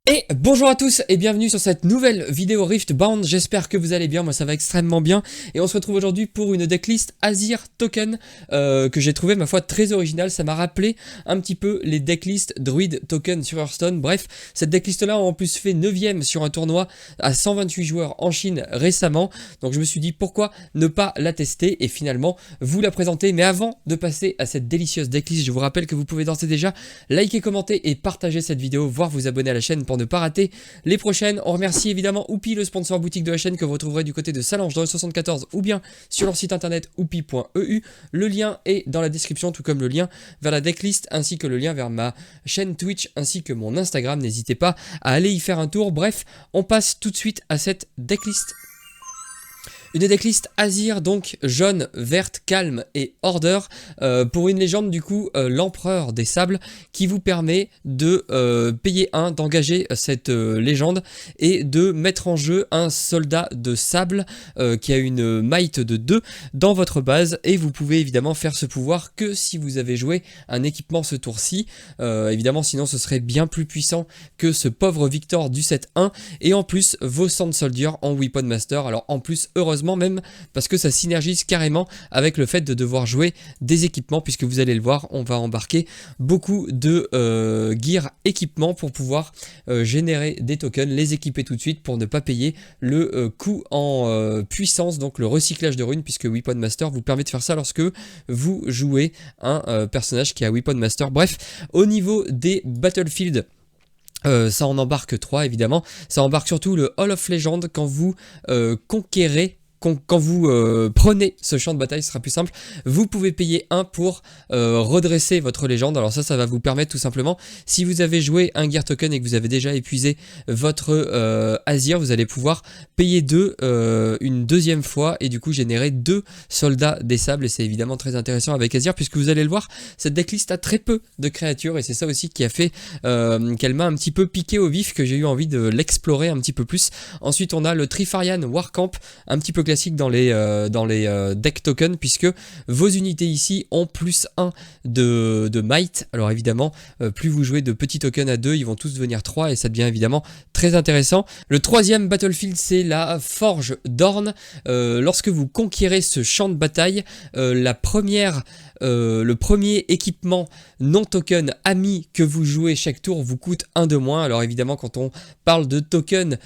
Et bonjour à tous et bienvenue sur cette nouvelle vidéo Riftbound, j'espère que vous allez bien, moi ça va extrêmement bien. Et on se retrouve aujourd'hui pour une decklist Azir Token que j'ai trouvé ma foi très originale. Ça m'a rappelé un petit peu les decklists Druid Token sur Hearthstone. Bref, cette decklist là a en plus fait 9ème sur un tournoi à 128 joueurs en Chine récemment. Donc je me suis dit pourquoi ne pas la tester et finalement vous la présenter. Mais avant de passer à cette délicieuse decklist, je vous rappelle que vous pouvez d'ores et déjà liker, commenter et partager cette vidéo, voire vous abonner à la chaîne pour ne pas rater les prochaines. On remercie évidemment Oupi, le sponsor boutique de la chaîne que vous retrouverez du côté de Salange dans le 74 ou bien sur leur site internet oupi.eu. Le lien est dans la description, tout comme le lien vers la decklist ainsi que le lien vers ma chaîne Twitch ainsi que mon Instagram. N'hésitez pas à aller y faire un tour. Bref, on passe tout de suite à cette decklist. Une decklist Azir, donc jaune, verte, calme et order, pour une légende du coup, l'empereur des sables, qui vous permet de payer 1, d'engager cette légende et de mettre en jeu un soldat de sable qui a une might de 2 dans votre base, et vous pouvez évidemment faire ce pouvoir que si vous avez joué un équipement ce tour-ci, évidemment sinon ce serait bien plus puissant que ce pauvre Victor du 7-1, et en plus vos Sand Soldier en Weapon Master. Alors en plus heureusement même parce que ça synergise carrément avec le fait de devoir jouer des équipements, puisque vous allez le voir, on va embarquer beaucoup de gear équipements pour pouvoir générer des tokens, les équiper tout de suite pour ne pas payer le coût en puissance, donc le recyclage de runes, puisque Weapon Master vous permet de faire ça lorsque vous jouez un personnage qui a Weapon Master. Bref, au niveau des Battlefield, ça en embarque 3 évidemment, ça embarque surtout le Hall of Legend quand vous conquérez. Quand vous prenez ce champ de bataille, ce sera plus simple, vous pouvez payer 1 pour redresser votre légende. Alors ça va vous permettre tout simplement, si vous avez joué un gear token et que vous avez déjà épuisé votre Azir, vous allez pouvoir payer 2 une deuxième fois et du coup générer 2 soldats des sables. Et c'est évidemment très intéressant avec Azir, puisque vous allez le voir, cette decklist a très peu de créatures et c'est ça aussi qui a fait qu'elle m'a un petit peu piqué au vif, que j'ai eu envie de l'explorer un petit peu plus. Ensuite on a le Trifarian Warcamp, un petit peu classique dans les deck tokens, puisque vos unités ici ont plus 1 de might. Alors évidemment, plus vous jouez de petits tokens à 2, ils vont tous devenir 3 et ça devient évidemment très intéressant. Le troisième battlefield, c'est la Forge d'Orne. Lorsque vous conquérez ce champ de bataille, le premier équipement non token ami que vous jouez chaque tour vous coûte 1 de moins. Alors évidemment, quand on parle de token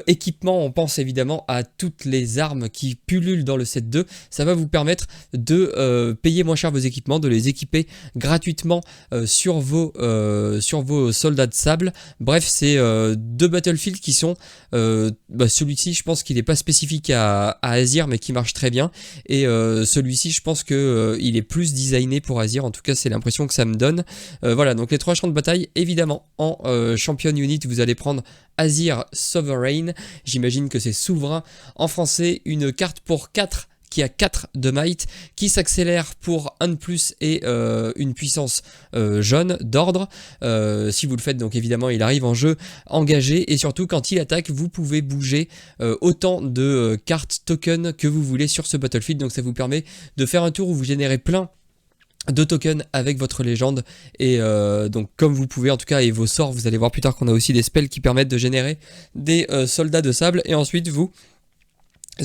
équipement, on pense évidemment à toutes les armes qui pullulent dans le set 2. Ça va vous permettre de payer moins cher vos équipements, de les équiper gratuitement sur vos soldats de sable. Bref, c'est 2 battlefields qui sont celui-ci, je pense qu'il n'est pas spécifique à Azir, mais qui marche très bien, et celui-ci je pense que il est plus designé pour Azir, en tout cas c'est l'impression que ça me donne. Voilà, donc les 3 champs de bataille, évidemment en champion unit vous allez prendre Azir Sovereign, j'imagine que c'est souverain en français, une carte pour 4 qui a 4 de might, qui s'accélère pour 1 de plus et une puissance jaune d'ordre. Si vous le faites, donc évidemment il arrive en jeu engagé, et surtout quand il attaque vous pouvez bouger autant de cartes token que vous voulez sur ce battlefield. Donc ça vous permet de faire un tour où vous générez plein de tokens avec votre légende, et donc comme vous pouvez en tout cas, et vos sorts, vous allez voir plus tard qu'on a aussi des spells qui permettent de générer des soldats de sable, et ensuite vous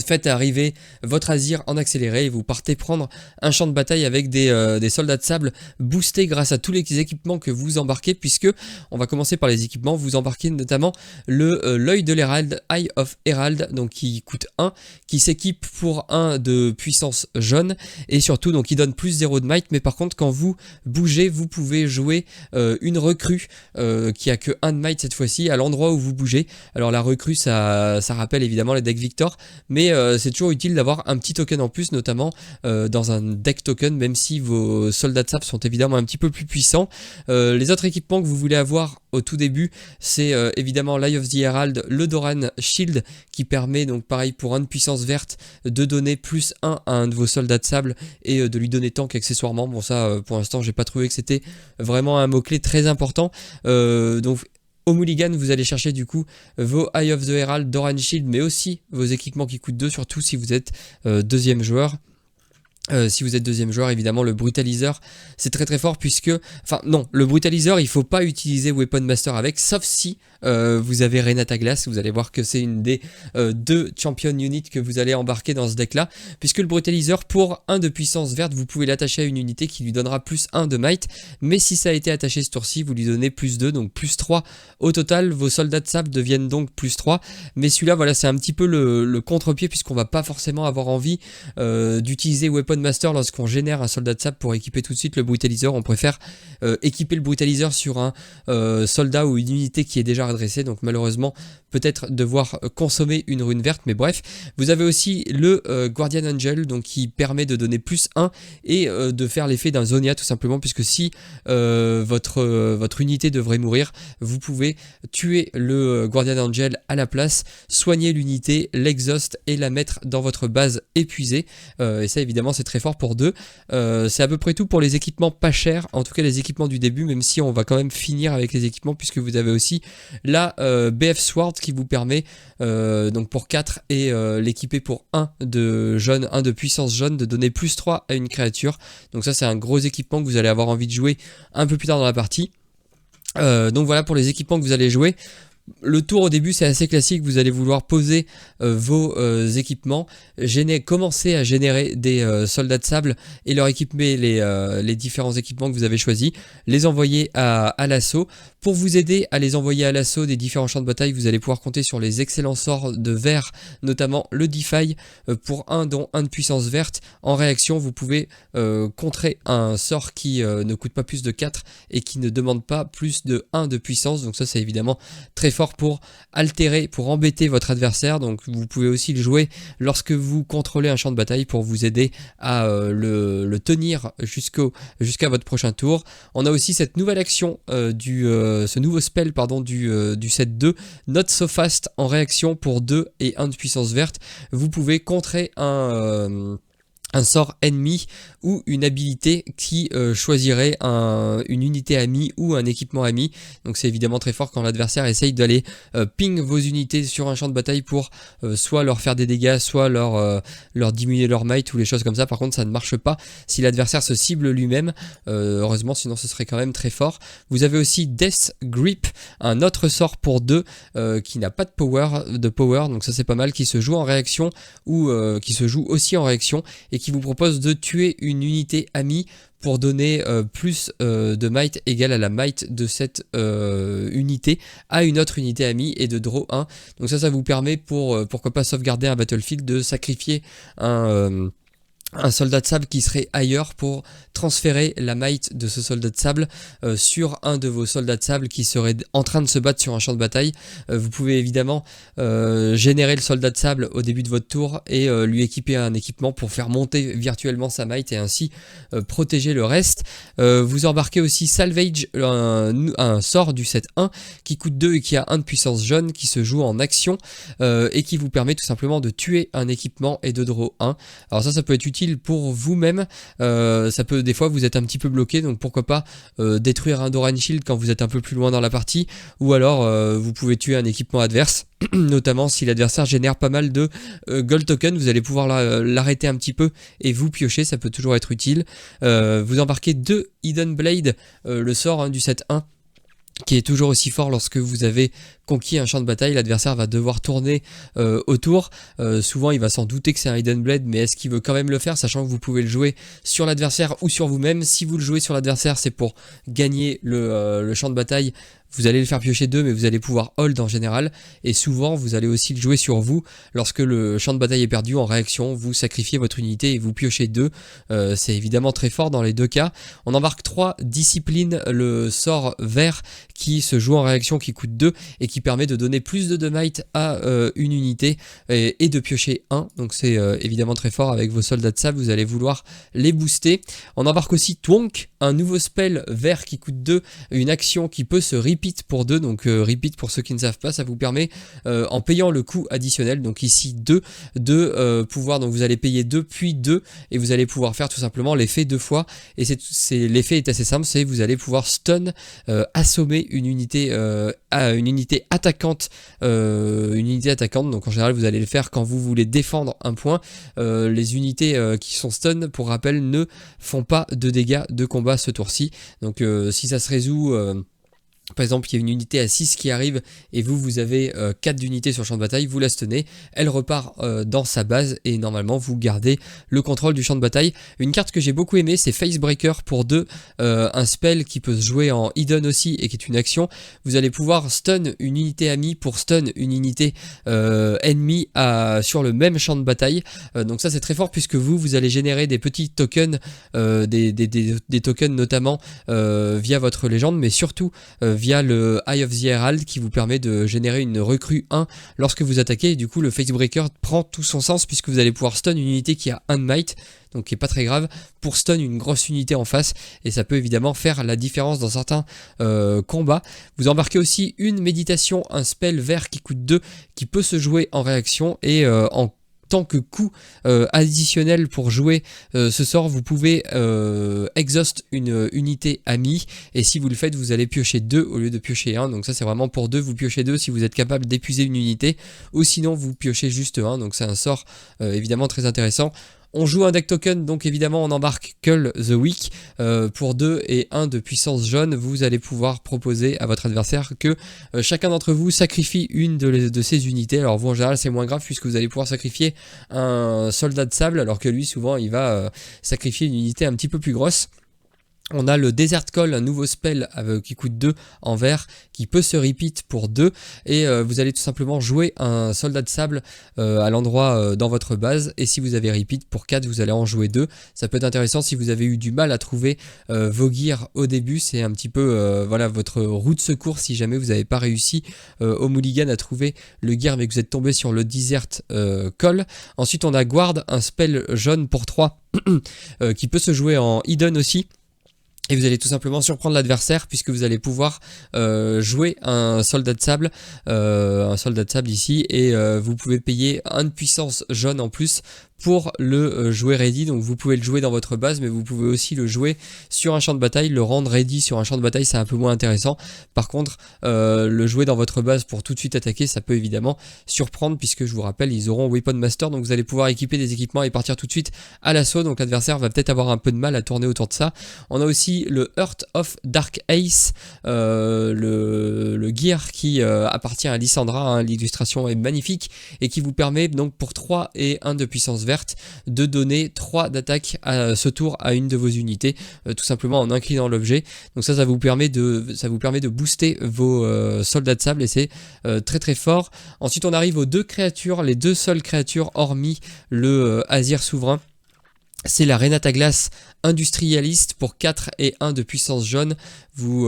faites arriver votre Azir en accéléré et vous partez prendre un champ de bataille avec des soldats de sable boostés grâce à tous les équipements que vous embarquez, puisque on va commencer par les équipements. Vous embarquez notamment l'œil de l'Hérald, Eye of Herald, donc qui coûte 1, qui s'équipe pour 1 de puissance jaune, et surtout donc il donne plus 0 de might, mais par contre quand vous bougez vous pouvez jouer une recrue qui a que 1 de might cette fois-ci à l'endroit où vous bougez. Alors la recrue ça rappelle évidemment les decks Victor, mais c'est toujours utile d'avoir un petit token en plus, notamment dans un deck token, même si vos soldats de sable sont évidemment un petit peu plus puissants. Les autres équipements que vous voulez avoir au tout début, c'est évidemment l'Eye of the Herald, le Doran Shield, qui permet donc pareil pour 1 de puissance verte de donner plus 1 à un de vos soldats de sable et de lui donner tank accessoirement. Bon ça pour l'instant j'ai pas trouvé que c'était vraiment un mot-clé très important. Donc au mulligan, vous allez chercher du coup vos Eye of the Herald, Doran Shield, mais aussi vos équipements qui coûtent 2, surtout si vous êtes deuxième joueur. Si vous êtes deuxième joueur, évidemment le brutaliseur c'est très très fort puisque, enfin non, le brutaliseur il faut pas utiliser Weapon Master avec, sauf si vous avez Renata Glass. Vous allez voir que c'est une des deux champion units que vous allez embarquer dans ce deck là, puisque le brutaliseur pour 1 de puissance verte vous pouvez l'attacher à une unité qui lui donnera plus 1 de might, mais si ça a été attaché ce tour-ci vous lui donnez plus 2, donc plus 3 au total. Vos soldats de sable deviennent donc plus 3, mais celui-là voilà c'est un petit peu le contre-pied puisqu'on va pas forcément avoir envie d'utiliser Weapon Master lorsqu'on génère un soldat de sable pour équiper tout de suite le brutaliseur. On préfère équiper le brutaliseur sur un soldat ou une unité qui est déjà redressée, donc malheureusement peut-être devoir consommer une rune verte, mais bref. Vous avez aussi le Guardian Angel, donc qui permet de donner plus 1 et de faire l'effet d'un Zonia tout simplement, puisque si votre unité devrait mourir, vous pouvez tuer le Guardian Angel à la place, soigner l'unité, l'exhaust et la mettre dans votre base épuisée, et ça évidemment c'est très fort pour 2. C'est à peu près tout pour les équipements pas chers, en tout cas les équipements du début, même si on va quand même finir avec les équipements puisque vous avez aussi la BF Sword qui vous permet donc pour 4 et l'équiper pour 1 de jaune, 1 de puissance jaune, de donner plus 3 à une créature. Donc ça c'est un gros équipement que vous allez avoir envie de jouer un peu plus tard dans la partie. Donc voilà pour les équipements que vous allez jouer. Le tour au début c'est assez classique, vous allez vouloir poser vos équipements, commencer à générer des soldats de sable et leur équiper les différents équipements que vous avez choisis, les envoyer à l'assaut. Pour vous aider à les envoyer à l'assaut des différents champs de bataille, vous allez pouvoir compter sur les excellents sorts de vert, notamment le Defy pour 1 dont 1 de puissance verte. En réaction vous pouvez contrer un sort qui ne coûte pas plus de 4 et qui ne demande pas plus de 1 de puissance, donc ça c'est évidemment très fort pour altérer, pour embêter votre adversaire. Donc vous pouvez aussi le jouer lorsque vous contrôlez un champ de bataille pour vous aider à le tenir jusqu'à votre prochain tour. On a aussi cette nouvelle action ce nouveau spell pardon du set 2, Not So Fast, en réaction pour 2 et 1 de puissance verte. Vous pouvez contrer un sort ennemi ou une habilité qui choisirait une unité amie ou un équipement ami. Donc c'est évidemment très fort quand l'adversaire essaye d'aller ping vos unités sur un champ de bataille pour soit leur faire des dégâts, soit leur diminuer leur might ou les choses comme ça. Par contre ça ne marche pas si l'adversaire se cible lui-même, heureusement, sinon ce serait quand même très fort. Vous avez aussi Death Grip, un autre sort pour 2 qui n'a pas de power, donc ça c'est pas mal, qui se joue en réaction ou qui se joue aussi en réaction et qui vous propose de tuer une unité amie pour donner plus de might égal à la might de cette unité à une autre unité amie et de draw 1. Donc ça vous permet pourquoi pas sauvegarder un battlefield, de sacrifier un soldat de sable qui serait ailleurs pour transférer la might de ce soldat de sable sur un de vos soldats de sable qui serait en train de se battre sur un champ de bataille. Vous pouvez évidemment générer le soldat de sable au début de votre tour et lui équiper un équipement pour faire monter virtuellement sa might et ainsi protéger le reste. Vous embarquez aussi Salvage, un sort du set 1 qui coûte 2 et qui a 1 de puissance jaune, qui se joue en action et qui vous permet tout simplement de tuer un équipement et de draw 1. Alors ça peut être utile pour vous-même, ça peut, des fois vous êtes un petit peu bloqué, donc pourquoi pas détruire un Doran Shield quand vous êtes un peu plus loin dans la partie, ou alors vous pouvez tuer un équipement adverse, notamment si l'adversaire génère pas mal de gold token, vous allez pouvoir l'arrêter un petit peu et vous piocher, ça peut toujours être utile. Vous embarquez 2 Hidden Blade, le sort du set 1, qui est toujours aussi fort lorsque vous avez conquis un champ de bataille. L'adversaire va devoir tourner autour, souvent il va s'en douter que c'est un Hidden Blade, mais est-ce qu'il veut quand même le faire, sachant que vous pouvez le jouer sur l'adversaire ou sur vous-même. Si vous le jouez sur l'adversaire, c'est pour gagner le champ de bataille. Vous allez le faire piocher 2, mais vous allez pouvoir hold en général, et souvent vous allez aussi le jouer sur vous. Lorsque le champ de bataille est perdu, en réaction vous sacrifiez votre unité et vous piochez 2. C'est évidemment très fort dans les deux cas. On embarque 3 Discipline, le sort vert qui se joue en réaction, qui coûte 2 et qui permet de donner plus de might à une unité et de piocher 1. Donc c'est évidemment très fort. Avec vos soldats de sable, vous allez vouloir les booster. On embarque aussi Twonk, un nouveau spell vert qui coûte 2, une action qui peut se repeat repeat pour 2, donc repeat pour ceux qui ne savent pas, ça vous permet en payant le coût additionnel, donc ici 2, de pouvoir, donc vous allez payer 2 puis 2 et vous allez pouvoir faire tout simplement l'effet 2 fois, et l'effet est assez simple, c'est vous allez pouvoir stun, assommer une unité attaquante, donc en général vous allez le faire quand vous voulez défendre un point. Les unités qui sont stun, pour rappel, ne font pas de dégâts de combat ce tour-ci, donc si ça se résout, par exemple, il y a une unité à 6 qui arrive et vous avez 4 d'unités sur le champ de bataille, vous la stunnez, elle repart dans sa base et normalement vous gardez le contrôle du champ de bataille. Une carte que j'ai beaucoup aimée, c'est Facebreaker pour 2, un spell qui peut se jouer en hidden aussi et qui est une action. Vous allez pouvoir stun une unité amie pour stun une unité ennemie sur le même champ de bataille. Donc ça c'est très fort puisque vous allez générer des petits tokens, des tokens notamment via votre légende, mais surtout via le Eye of the Herald qui vous permet de générer une recrue 1 lorsque vous attaquez, et du coup le Facebreaker prend tout son sens puisque vous allez pouvoir stun une unité qui a 1 de might, donc qui est pas très grave, pour stun une grosse unité en face, et ça peut évidemment faire la différence dans certains combats. Vous embarquez aussi une méditation, un spell vert qui coûte 2, qui peut se jouer en réaction, et en tant que coût additionnel pour jouer ce sort, vous pouvez exhaust une unité amie, et si vous le faites, vous allez piocher 2 au lieu de piocher 1, donc ça c'est vraiment pour 2, vous piochez 2 si vous êtes capable d'épuiser une unité, ou sinon vous piochez juste 1, donc c'est un sort évidemment très intéressant. On joue un deck token, donc évidemment on embarque Cull the Weak pour 2 et 1 de puissance jaune. Vous allez pouvoir proposer à votre adversaire que chacun d'entre vous sacrifie une de ces unités. Alors vous en général c'est moins grave puisque vous allez pouvoir sacrifier un soldat de sable, alors que lui souvent il va sacrifier une unité un petit peu plus grosse. On a le Desert Call, un nouveau spell qui coûte 2 en vert, qui peut se repeat pour 2, et vous allez tout simplement jouer un soldat de sable à l'endroit dans votre base, et si vous avez repeat pour 4, vous allez en jouer 2. Ça peut être intéressant si vous avez eu du mal à trouver vos gears au début, c'est un petit peu voilà, votre roue de secours si jamais vous n'avez pas réussi au mulligan à trouver le gear mais que vous êtes tombé sur le Desert Call. Ensuite on a Guard, un spell jaune pour 3 qui peut se jouer en hidden aussi. Et vous allez tout simplement surprendre l'adversaire puisque vous allez pouvoir jouer un soldat de sable ici, et vous pouvez payer 1 de puissance jaune en plus pour le jouer ready. Donc vous pouvez le jouer dans votre base, mais vous pouvez aussi le jouer sur un champ de bataille. Le rendre ready sur un champ de bataille, c'est un peu moins intéressant. Par contre, le jouer dans votre base pour tout de suite attaquer, ça peut évidemment surprendre, puisque je vous rappelle, ils auront Weapon Master, donc vous allez pouvoir équiper des équipements et partir tout de suite à l'assaut. Donc l'adversaire va peut-être avoir un peu de mal à tourner autour de ça. On a aussi le Heart of Dark Ace, le gear qui appartient à Lysandra, hein. L'illustration est magnifique et qui vous permet donc pour 3 et 1 de puissance verte de donner 3 d'attaque à ce tour à une de vos unités, tout simplement en inclinant l'objet. Donc ça vous permet de booster vos soldats de sable, et c'est très très fort. Ensuite on arrive aux 2 créatures, les 2 seules créatures hormis le Azir souverain. C'est la Renata Glace industrialiste pour 4 et 1 de puissance jaune. Vous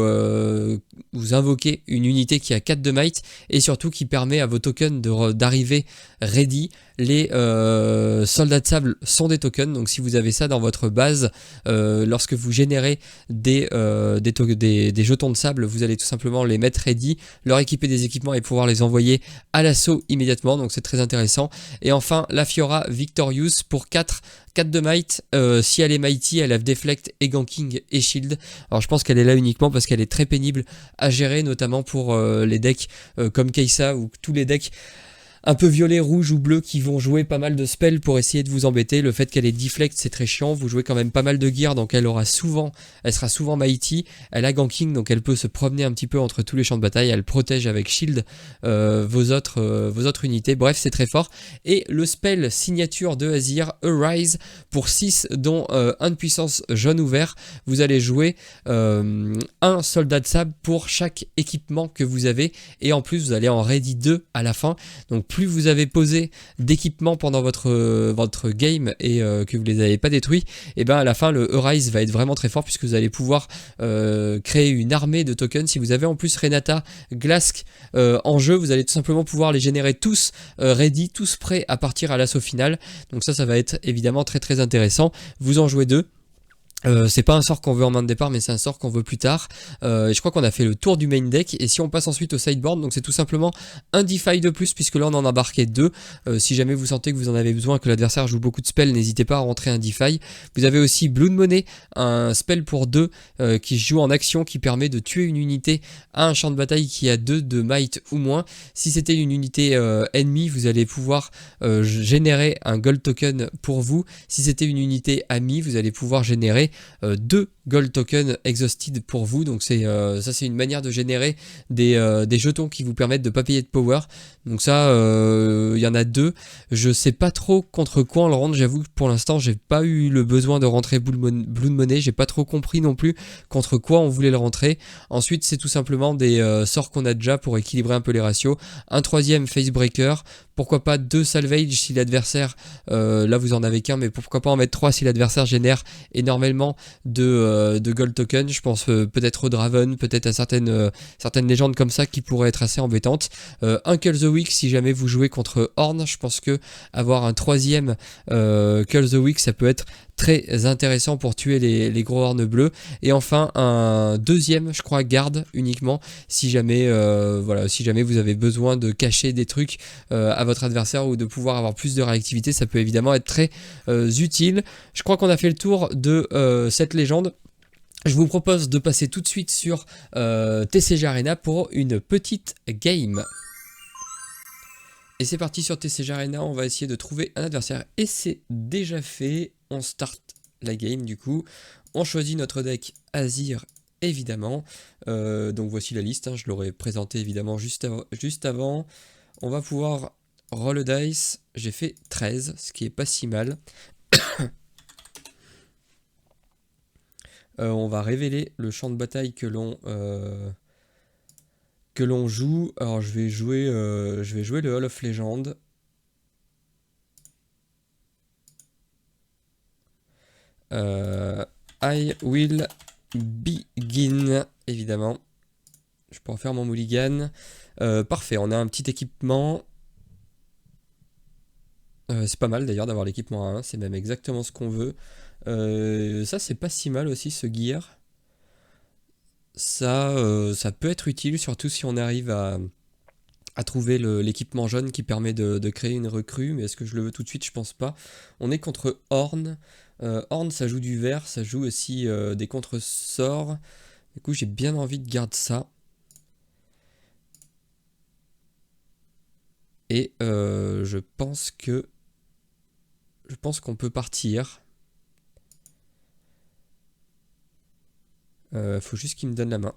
invoquez une unité qui a 4 de might et surtout qui permet à vos tokens d'arriver ready. Les soldats de sable sont des tokens, donc si vous avez ça dans votre base, lorsque vous générez des jetons de sable, vous allez tout simplement les mettre ready, leur équiper des équipements et pouvoir les envoyer à l'assaut immédiatement, donc c'est très intéressant. Et enfin la Fiora Victorious pour 4 de might, si elle est mighty, elle a deflect et ganking et shield. Alors je pense qu'elle est là uniquement parce qu'elle est très pénible à gérer, notamment pour les decks comme Kai'Sa, ou tous les decks un peu violet, rouge ou bleu qui vont jouer pas mal de spells pour essayer de vous embêter. Le fait qu'elle ait deflect, c'est très chiant. Vous jouez quand même pas mal de gear, donc elle sera souvent mighty. Elle a ganking, donc elle peut se promener un petit peu entre tous les champs de bataille. Elle protège avec shield vos autres unités. Bref, c'est très fort. Et le spell signature de Azir, Arise, pour 6 dont 1 de puissance jaune ouvert. Vous allez jouer un soldat de sable pour chaque équipement que vous avez, et en plus vous allez en ready 2 à la fin. Donc plus vous avez posé d'équipements pendant votre game et que vous les avez pas détruits, et ben à la fin le Arise va être vraiment très fort, puisque vous allez pouvoir créer une armée de tokens. Si vous avez en plus Renata Glask en jeu, vous allez tout simplement pouvoir les générer tous ready, tous prêts à partir à l'assaut final. Donc ça va être évidemment très très intéressant. Vous en jouez 2. C'est pas un sort qu'on veut en main de départ, mais c'est un sort qu'on veut plus tard. Et je crois qu'on a fait le tour du main deck. Et si on passe ensuite au sideboard, donc c'est tout simplement un Defy de plus, puisque là on en a embarqué deux. Si jamais vous sentez que vous en avez besoin, que l'adversaire joue beaucoup de spells, n'hésitez pas à rentrer un Defy. Vous avez aussi Blood Money, un spell pour 2 qui se joue en action, qui permet de tuer une unité à un champ de bataille qui a 2 de might ou moins. Si c'était une unité ennemie, vous allez pouvoir générer un gold token pour vous. Si c'était une unité amie, vous allez pouvoir générer 2 gold tokens exhausted pour vous. Donc ça c'est une manière de générer des jetons qui vous permettent de ne pas payer de power. Donc ça il y en a 2. Je sais pas trop contre quoi on le rentre. J'avoue que pour l'instant j'ai pas eu le besoin de rentrer Blood Money. J'ai pas trop compris non plus contre quoi on voulait le rentrer. Ensuite c'est tout simplement des sorts qu'on a déjà pour équilibrer un peu les ratios. Un troisième Facebreaker. Pourquoi pas 2 Salvage si l'adversaire, là vous en avez qu'un, mais pourquoi pas en mettre 3 si l'adversaire génère énormément de gold tokens. Je pense peut-être au Draven, peut-être à certaines légendes comme ça qui pourraient être assez embêtantes. Un Call the Weak si jamais vous jouez contre Ornn. Je pense que avoir un troisième Call the Weak, ça peut être très intéressant pour tuer les gros hornes bleus. Et enfin un deuxième, je crois, garde uniquement si jamais voilà, si jamais vous avez besoin de cacher des trucs à votre adversaire ou de pouvoir avoir plus de réactivité, ça peut évidemment être très utile. Je crois qu'on a fait le tour de cette légende. Je vous propose de passer tout de suite sur TCG Arena pour une petite game. Et c'est parti sur TCG Arena, on va essayer de trouver un adversaire. Et c'est déjà fait, on start la game du coup. On choisit notre deck Azir évidemment. Donc voici la liste, hein, je l'aurais présenté évidemment juste avant. On va pouvoir roll le dice, j'ai fait 13, ce qui est pas si mal. On va révéler le champ de bataille que l'on joue. Alors je vais jouer le Hall of Legend. I will begin, évidemment. Je pourrais faire mon mulligan. Parfait, on a un petit équipement. C'est pas mal d'ailleurs d'avoir l'équipement à 1, c'est même exactement ce qu'on veut. Ça c'est pas si mal aussi ce gear. Ça peut être utile, surtout si on arrive à trouver l'équipement jaune qui permet de créer une recrue, mais est-ce que je le veux tout de suite? Je pense pas. On est contre Ornn. Ornn ça joue du vert, ça joue aussi des contre-sorts. Du coup j'ai bien envie de garder ça. Et je pense qu'on peut partir. Faut juste qu'il me donne la main.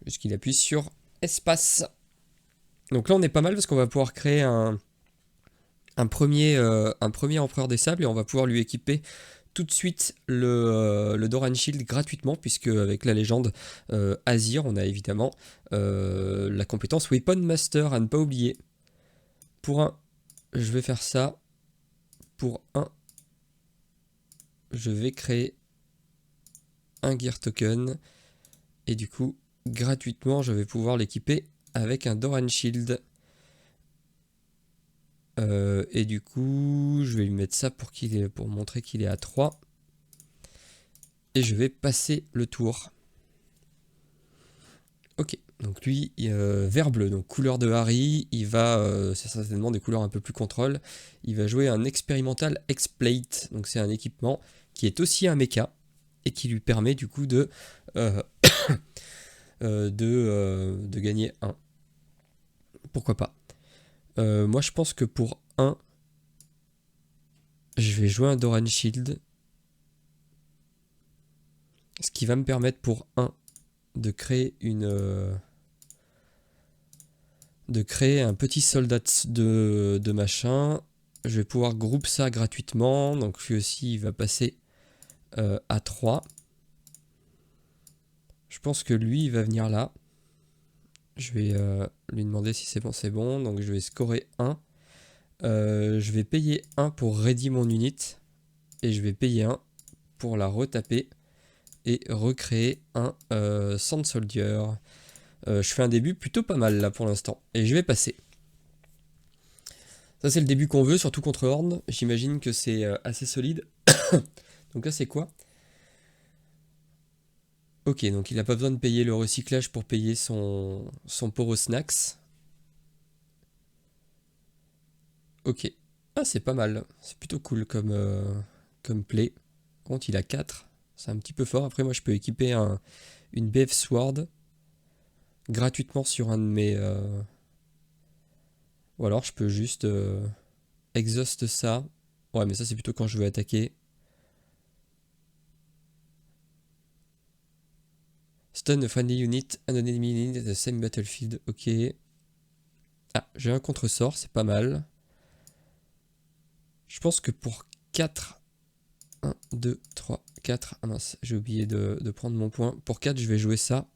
Juste qu'il appuie sur espace. Donc là on est pas mal parce qu'on va pouvoir créer un premier empereur des sables et on va pouvoir lui équiper tout de suite le Doran Shield gratuitement, puisque avec la légende Azir on a évidemment la compétence Weapon Master à ne pas oublier. Pour 1 je vais faire ça. Pour 1 je vais créer un Gear Token et du coup gratuitement je vais pouvoir l'équiper avec un Doran Shield. Et du coup je vais lui mettre ça pour montrer qu'il est à 3 et je vais passer le tour. Ok, donc lui vert bleu, donc couleur de Harry. Il va, c'est certainement des couleurs un peu plus contrôle. Il va jouer un expérimental X-Plate, donc c'est un équipement qui est aussi un mecha et qui lui permet du coup de gagner 1. Pourquoi pas. Moi je pense que pour 1 je vais jouer un Doran Shield, ce qui va me permettre pour 1 de créer un petit soldat de machin. Je vais pouvoir grouper ça gratuitement, donc lui aussi il va passer à 3. Je pense que lui il va venir là. Je vais lui demander si c'est bon, donc je vais scorer 1. Je vais payer 1 pour ready mon unit et je vais payer 1 pour la retaper et recréer un Sand Soldier. Je fais un début plutôt pas mal là pour l'instant et je vais passer. Ça c'est le début qu'on veut, surtout contre Horde. J'imagine que c'est assez solide. Donc là c'est quoi? Ok, donc il n'a pas besoin de payer le recyclage pour payer son Poro Snacks. Ok. Ah, c'est pas mal. C'est plutôt cool comme play. Par contre, il a 4. C'est un petit peu fort. Après, moi, je peux équiper une BF Sword gratuitement sur un de mes... Ou alors, je peux juste exhaust ça. Ouais, mais ça, c'est plutôt quand je veux attaquer. Stun a friendly unit and an enemy unit at the same battlefield. Ok. Ah, j'ai un contre-sort, c'est pas mal. Je pense que pour 4... 1, 2, 3, 4. Ah mince, j'ai oublié de prendre mon point. Pour 4, je vais jouer ça.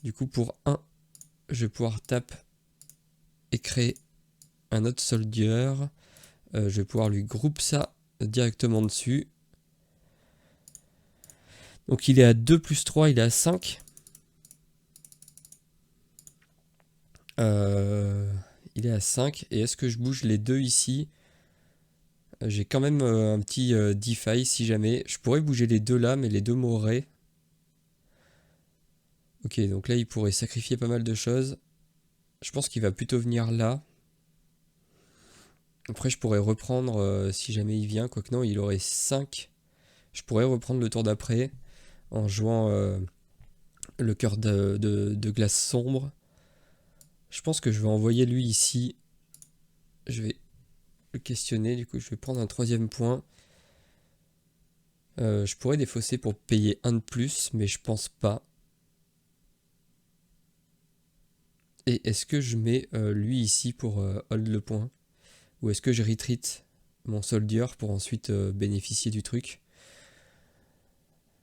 Du coup, pour 1, je vais pouvoir taper et créer un autre soldier. Je vais pouvoir lui grouper ça directement dessus. Donc il est à 2 plus 3, il est à 5. Il est à 5. Et est-ce que je bouge les deux ici? J'ai quand même un petit DeFi si jamais. Je pourrais bouger les deux là, mais les deux mourraient. Ok, donc là il pourrait sacrifier pas mal de choses. Je pense qu'il va plutôt venir là. Après je pourrais reprendre si jamais il vient. Quoique non, il aurait 5. Je pourrais reprendre le tour d'après en jouant le cœur de glace sombre. Je pense que je vais envoyer lui ici. Je vais le questionner. Du coup, je vais prendre un 3e point. Je pourrais défausser pour payer un de plus, mais je pense pas. Et est-ce que je mets lui ici pour hold le point? Ou est-ce que je retreat mon soldier pour ensuite bénéficier du truc?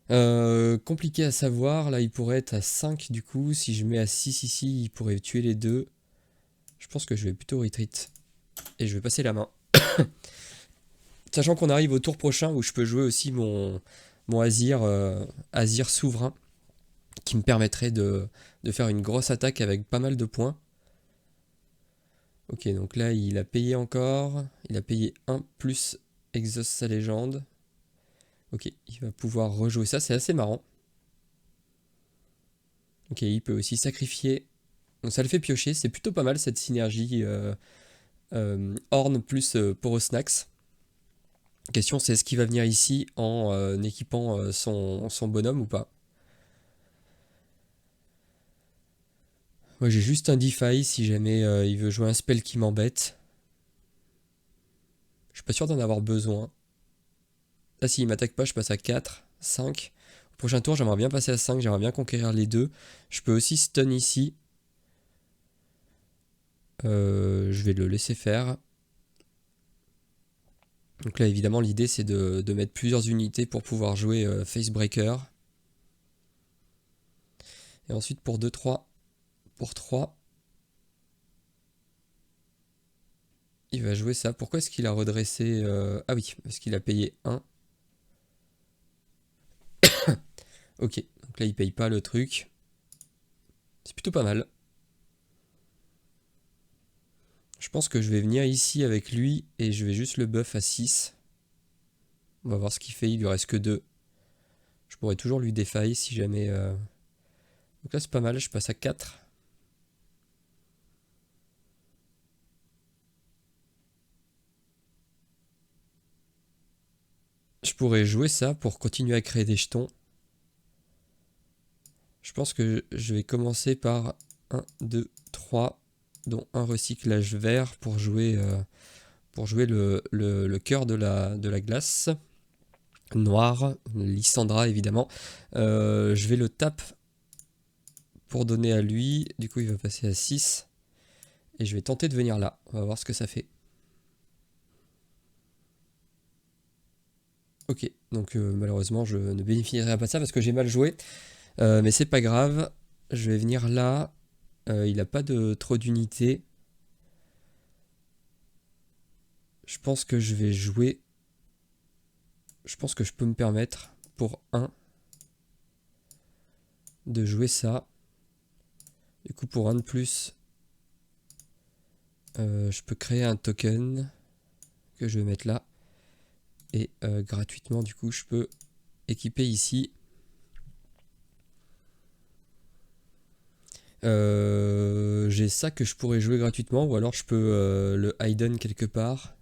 Compliqué à savoir. Là, il pourrait être à 5 du coup. Si je mets à 6 ici, il pourrait tuer les deux. Je pense que je vais plutôt retreat. Et je vais passer la main. Sachant qu'on arrive au tour prochain où je peux jouer aussi mon Azir, Azir souverain, qui me permettrait de faire une grosse attaque avec pas mal de points. Ok, donc là il a payé encore, il a payé 1 plus exauce sa légende. Ok, il va pouvoir rejouer ça, c'est assez marrant. Ok, il peut aussi sacrifier, donc ça le fait piocher, c'est plutôt pas mal cette synergie Horn plus Porosnax. Question c'est est-ce qu'il va venir ici en équipant son bonhomme ou pas? Moi j'ai juste un DeFi si jamais il veut jouer un spell qui m'embête. Je suis pas sûr d'en avoir besoin. Là s'il m'attaque pas je passe à 4, 5. Au prochain tour j'aimerais bien passer à 5, j'aimerais bien conquérir les deux. Je peux aussi stun ici. Je vais le laisser faire. Donc là évidemment l'idée c'est de mettre plusieurs unités pour pouvoir jouer Facebreaker. Et ensuite pour 2-3, pour 3. Il va jouer ça. Pourquoi est-ce qu'il a redressé Ah oui, parce qu'il a payé 1. Ok, donc là il paye pas le truc. C'est plutôt pas mal. Je pense que je vais venir ici avec lui et je vais juste le buff à 6. On va voir ce qu'il fait, il lui reste que 2. Je pourrais toujours lui défailler si jamais... Donc là c'est pas mal, je passe à 4. Je pourrais jouer ça pour continuer à créer des jetons. Je pense que je vais commencer par 1, 2, 3, dont un recyclage vert pour jouer le cœur de la glace. Noir, Lysandra évidemment. Je vais le taper pour donner à lui. Du coup, il va passer à 6. Et je vais tenter de venir là. On va voir ce que ça fait. Ok, donc malheureusement, je ne bénéficierai pas de ça parce que j'ai mal joué. Mais c'est pas grave. Je vais venir là. Il n'a pas de trop d'unités. Je pense que je vais jouer. Je pense que je peux me permettre pour 1 de jouer ça. Du coup, pour 1 de plus, Je peux créer un token que je vais mettre là. Et gratuitement, du coup, je peux équiper ici. J'ai ça que je pourrais jouer gratuitement, ou alors je peux le hidden quelque part.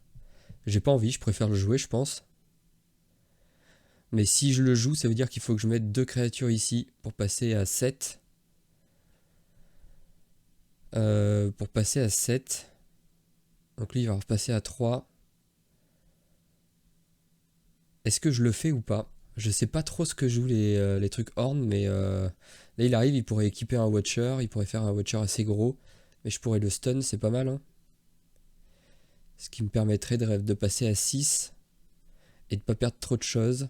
J'ai pas envie, je préfère le jouer, je pense. Mais si je le joue, ça veut dire qu'il faut que je mette 2 créatures ici pour passer à 7. Pour passer à 7. Donc lui, il va repasser à 3. Est-ce que je le fais ou pas? Je sais pas trop ce que jouent les trucs Horn, mais là il arrive, il pourrait équiper un Watcher, il pourrait faire un Watcher assez gros, mais je pourrais le stun, c'est pas mal, hein. Ce qui me permettrait de passer à 6 et de pas perdre trop de choses.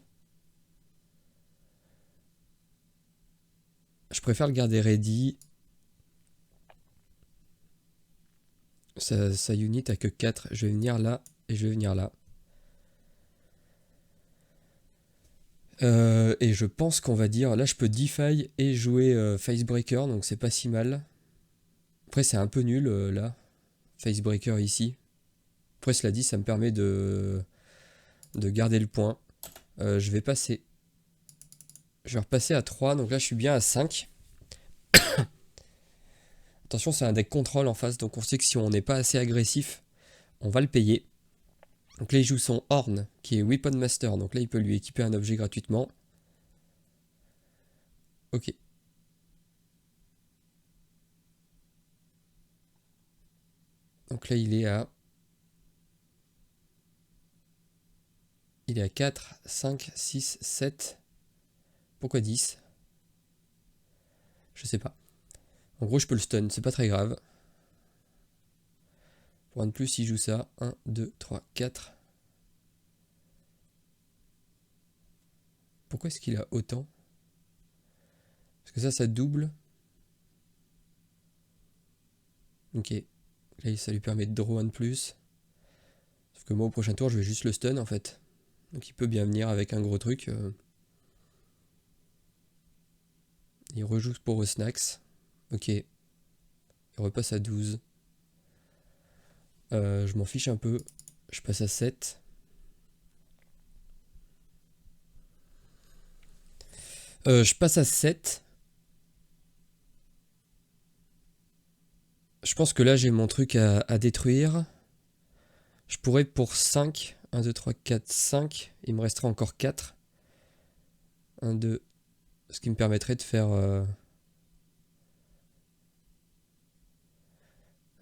Je préfère le garder ready. Sa unit a que 4, je vais venir là et je vais venir là. Et je pense qu'on va dire, là je peux Defy et jouer Facebreaker, donc c'est pas si mal. Après c'est un peu nul là, Facebreaker ici. Après cela dit, ça me permet de garder le point. Je vais passer. Je vais repasser à 3, donc là je suis bien à 5. Attention, c'est un deck contrôle en face, donc on sait que si on n'est pas assez agressif, on va le payer. Donc là il joue son Horn, qui est Weapon Master, donc là il peut lui équiper un objet gratuitement. Ok. Donc là il est à... Il est à 4, 5, 6, 7. Pourquoi 10? Je sais pas. En gros, je peux le stun, c'est pas très grave. Pour un de plus, il joue ça. 1, 2, 3, 4. Pourquoi est-ce qu'il a autant? Parce que ça double. Ok. Là, ça lui permet de draw un de plus. Sauf que moi, au prochain tour, je vais juste le stun, en fait. Donc il peut bien venir avec un gros truc. Il rejoue pour snacks. Ok. Il repasse à 12. Je m'en fiche un peu. Je passe à 7. Je passe à 7. Je pense que là, j'ai mon truc à détruire. Je pourrais pour 5. 1, 2, 3, 4, 5. Il me restera encore 4. 1, 2. Ce qui me permettrait de faire...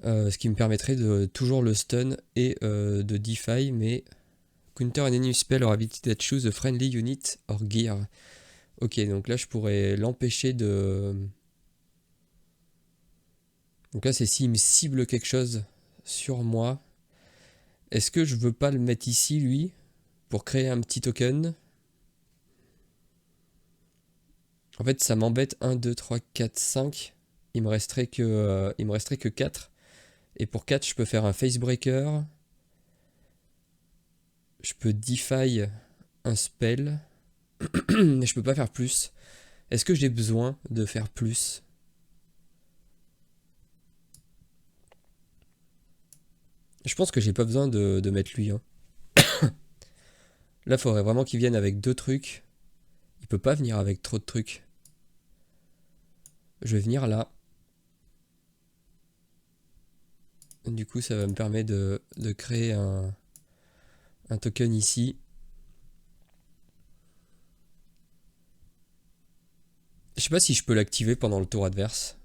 ce qui me permettrait de toujours le stun et de defy, mais counter an enemy spell or ability that choose a friendly unit or gear. Ok, donc là je pourrais l'empêcher de... Donc là c'est s'il me cible quelque chose sur moi. Est-ce que je veux pas le mettre ici lui pour créer un petit token? En fait ça m'embête. 1, 2, 3, 4, 5. Il me resterait que 4. Et pour 4 je peux faire un Facebreaker. Je peux defy un spell. Mais je peux pas faire plus. Est-ce que j'ai besoin de faire plus? Je pense que j'ai pas besoin de mettre lui, hein. Là, il faudrait vraiment qu'il vienne avec 2 trucs. Il peut pas venir avec trop de trucs. Je vais venir là. Du coup, ça va me permettre de créer un token ici. Je sais pas si je peux l'activer pendant le tour adverse.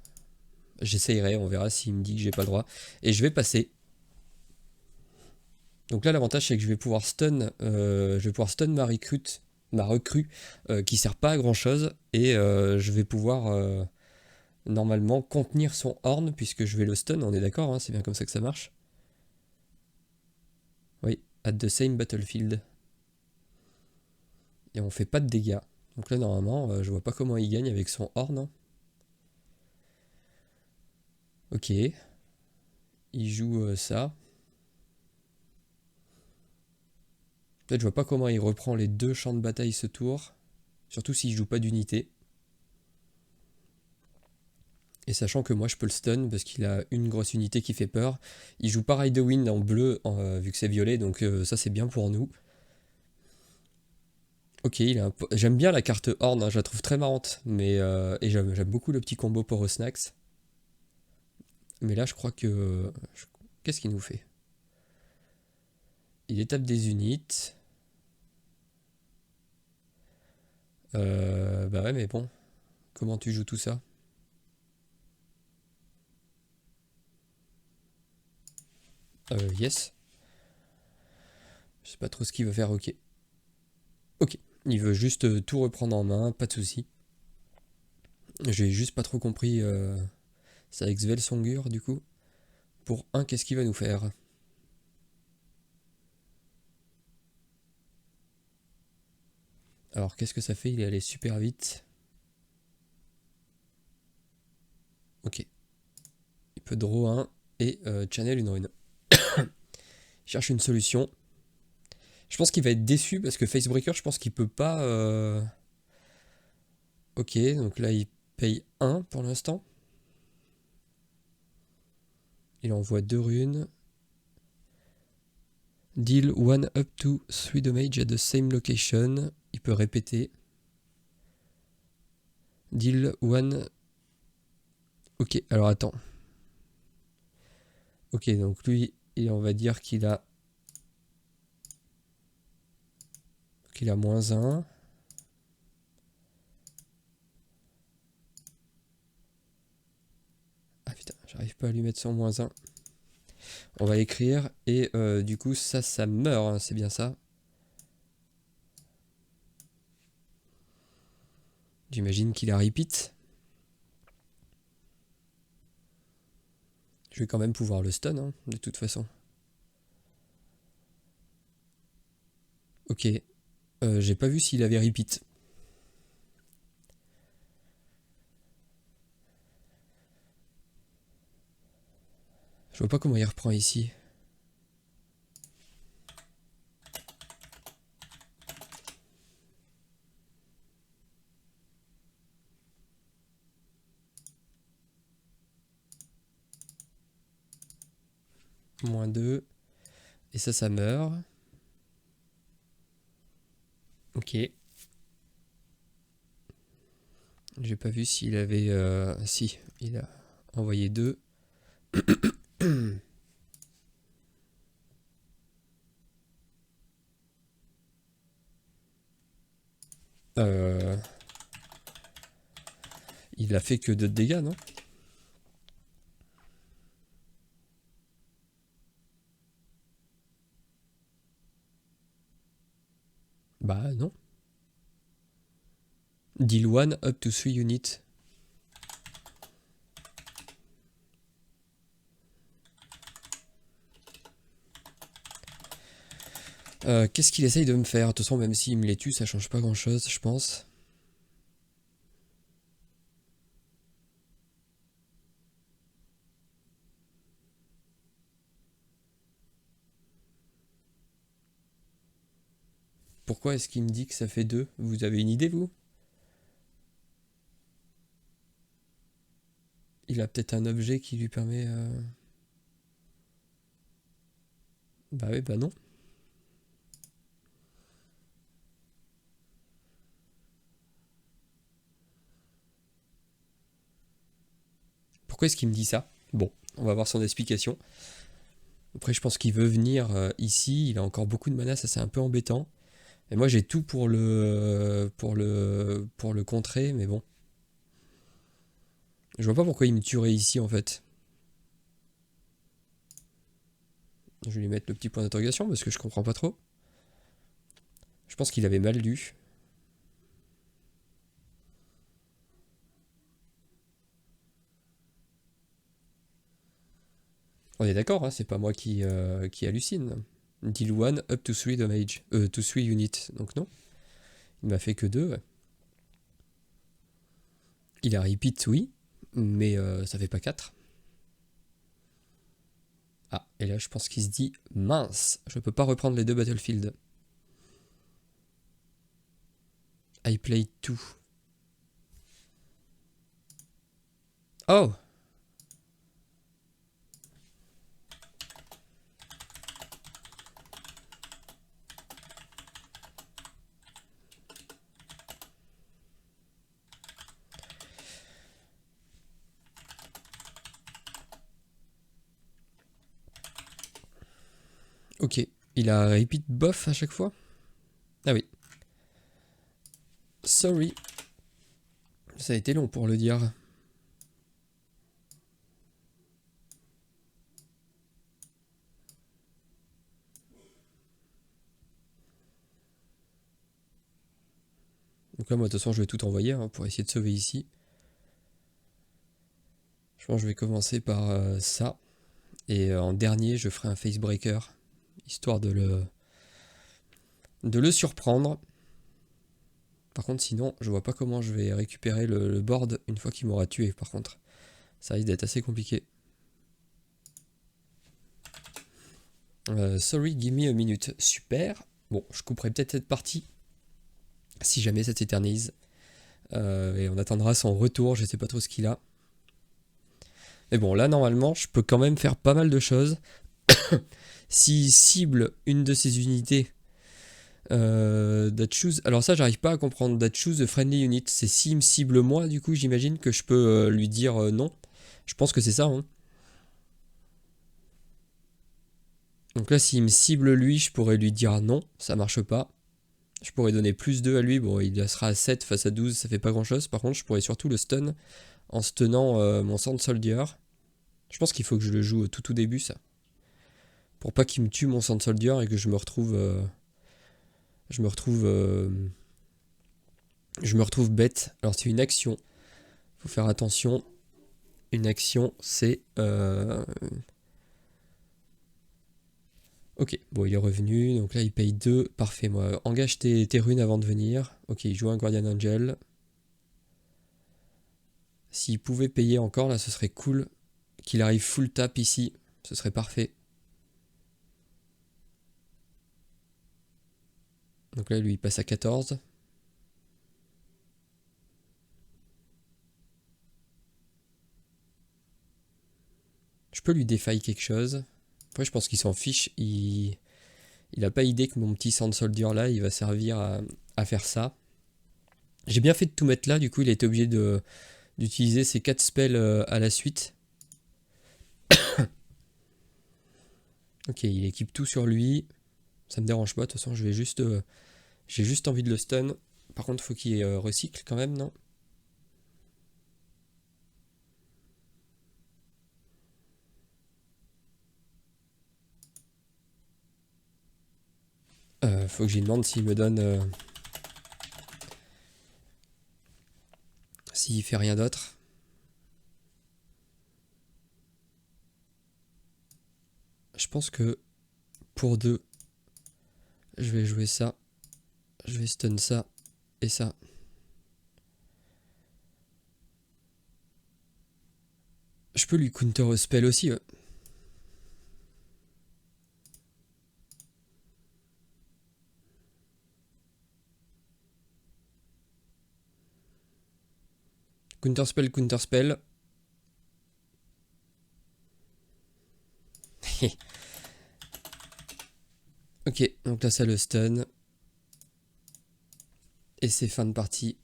J'essayerai, on verra s'il me dit que j'ai pas le droit. Et je vais passer. Donc là, l'avantage, c'est que je vais pouvoir stun ma recrue qui sert pas à grand chose. Et je vais pouvoir normalement contenir son horn puisque je vais le stun, on est d'accord, hein, c'est bien comme ça que ça marche. Oui, at the same battlefield. Et on fait pas de dégâts. Donc là normalement, je vois pas comment il gagne avec son horn, hein. Ok. Il joue ça. Peut-être je vois pas comment il reprend les 2 champs de bataille ce tour. Surtout s'il joue pas d'unité. Et sachant que moi je peux le stun parce qu'il a une grosse unité qui fait peur. Il joue pareil de Wind en bleu vu que c'est violet, donc ça c'est bien pour nous. Ok, j'aime bien la carte Horn, hein, je la trouve très marrante. Mais, et j'aime beaucoup le petit combo pour Snacks. Mais là je crois que... Qu'est-ce qu'il nous fait? Il étape des unités. Bah ouais mais bon, comment tu joues tout ça? Yes. Je sais pas trop ce qu'il veut faire, ok. Ok, il veut juste tout reprendre en main, pas de soucis. J'ai juste pas trop compris ça avec Svelsongur du coup. Pour un, qu'est-ce qu'il va nous faire? Alors qu'est-ce que ça fait? Il est allé super vite. Ok. Il peut draw un et channel une rune. Il cherche une solution. Je pense qu'il va être déçu parce que Facebreaker, je pense qu'il peut pas... Ok, donc là il paye 1 pour l'instant. Il envoie 2 runes. Deal 1 up to 3 damage at the same location. Il peut répéter. Deal 1. Ok, alors attends. Ok, donc lui, on va dire qu'il a... qu'il a -1. Ah putain, j'arrive pas à lui mettre son -1. On va écrire et du coup ça meurt, hein, c'est bien ça. J'imagine qu'il a repeat. Je vais quand même pouvoir le stun, hein, de toute façon. Ok, j'ai pas vu s'il avait repeat. Je vois pas comment il reprend ici. -2. Et ça meurt. Ok. J'ai pas vu s'il avait... si, il a envoyé 2. Il a fait que 2 de dégâts, non? Bah non. Deal 1 up to 3 units. Qu'est-ce qu'il essaye de me faire? De toute façon, même s'il me les tue, ça change pas grand-chose, je pense. Pourquoi est-ce qu'il me dit que ça fait 2? Vous avez une idée, vous? Il a peut-être un objet qui lui permet... Bah oui, bah non. Pourquoi est-ce qu'il me dit ça? Bon, on va voir son explication. Après, je pense qu'il veut venir ici. Il a encore beaucoup de mana, ça c'est un peu embêtant. Et moi, j'ai tout pour le contrer, mais bon. Je vois pas pourquoi il me tuerait ici, en fait. Je vais lui mettre le petit point d'interrogation, parce que je comprends pas trop. Je pense qu'il avait mal lu. On est d'accord, hein, c'est pas moi qui hallucine. Deal 1 up to 3 damage. To 3 units. Donc non. Il m'a fait que 2. Ouais. Il a repeat, oui. Mais ça fait pas 4. Ah, et là je pense qu'il se dit mince, je peux pas reprendre les 2 Battlefield. I play 2. Oh. Ok, il a repeat bof à chaque fois. Ah oui. Sorry. Ça a été long pour le dire. Donc là, moi, de toute façon, je vais tout envoyer hein, pour essayer de sauver ici. Je pense que je vais commencer par ça. Et en dernier, je ferai un facebreaker, histoire de le surprendre. Par contre, sinon, je vois pas comment je vais récupérer le board une fois qu'il m'aura tué, par contre. Ça risque d'être assez compliqué. Sorry, give me a minute. Super. Bon, je couperai peut-être cette partie, si jamais ça s'éternise. Et on attendra son retour, je sais pas trop ce qu'il a. Mais bon, là, normalement, je peux quand même faire pas mal de choses. S'il cible une de ces unités, that choose... Alors ça, j'arrive pas à comprendre. That choose a friendly unit. C'est s'il me cible moi, du coup, j'imagine que je peux lui dire non. Je pense que c'est ça, hein. Donc là, s'il me cible lui, je pourrais lui dire non. Ça marche pas. Je pourrais donner plus 2 à lui. Bon, il sera à 7 face à 12, ça fait pas grand chose. Par contre, je pourrais surtout le stun en stunnant mon Sand Soldier. Je pense qu'il faut que je le joue tout au début, ça. Pour pas qu'il me tue mon Sand Soldier et que je me retrouve bête. Alors c'est une action. Faut faire attention. Une action, c'est... Ok, bon il est revenu, donc là il paye 2, parfait. Moi, engage tes runes avant de venir. Ok, il joue un Guardian Angel. S'il pouvait payer encore, là ce serait cool. Qu'il arrive full tap ici, ce serait parfait. Donc là lui il passe à 14. Je peux lui défailler quelque chose. Après je pense qu'il s'en fiche, il a pas idée que mon petit Sand Soldier là il va servir à faire ça. J'ai bien fait de tout mettre là, du coup il a été obligé d'utiliser ses 4 spells à la suite. Ok, il équipe tout sur lui. Ça me dérange pas, de toute façon je vais juste... j'ai juste envie de le stun. Par contre faut qu'il recycle quand même, non? Faut que j'y demande s'il me donne... s'il fait rien d'autre. Je pense que pour 2, je vais jouer ça. Je vais stun ça et ça. Je peux lui counter spell aussi. Ouais. Counter spell, counter spell. Ok, donc là ça le stun. Et c'est fin de partie.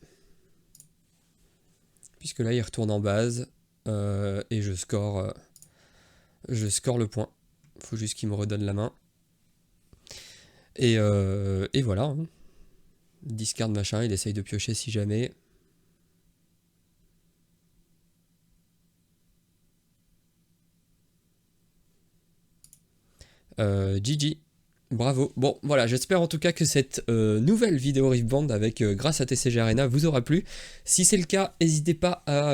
Puisque là il retourne en base. Et je score le point. Faut juste qu'il me redonne la main. Et voilà. Hein. Discard machin, il essaye de piocher si jamais. GG. Bravo. Bon, voilà, j'espère en tout cas que cette nouvelle vidéo Rift Band avec grâce à TCG Arena vous aura plu. Si c'est le cas, n'hésitez pas à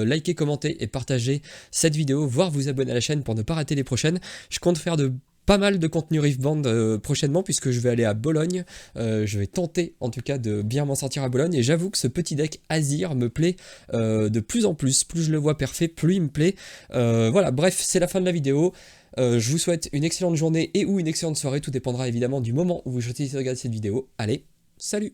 liker, commenter et partager cette vidéo, voire vous abonner à la chaîne pour ne pas rater les prochaines. Je compte faire pas mal de contenu Rift Band prochainement puisque je vais aller à Bologne. Je vais tenter en tout cas de bien m'en sortir à Bologne et j'avoue que ce petit deck Azir me plaît de plus en plus. Plus je le vois parfait, plus il me plaît. Voilà, bref, c'est la fin de la vidéo. Je vous souhaite une excellente journée et ou une excellente soirée, tout dépendra évidemment du moment où vous choisissez de regarder cette vidéo. Allez, salut!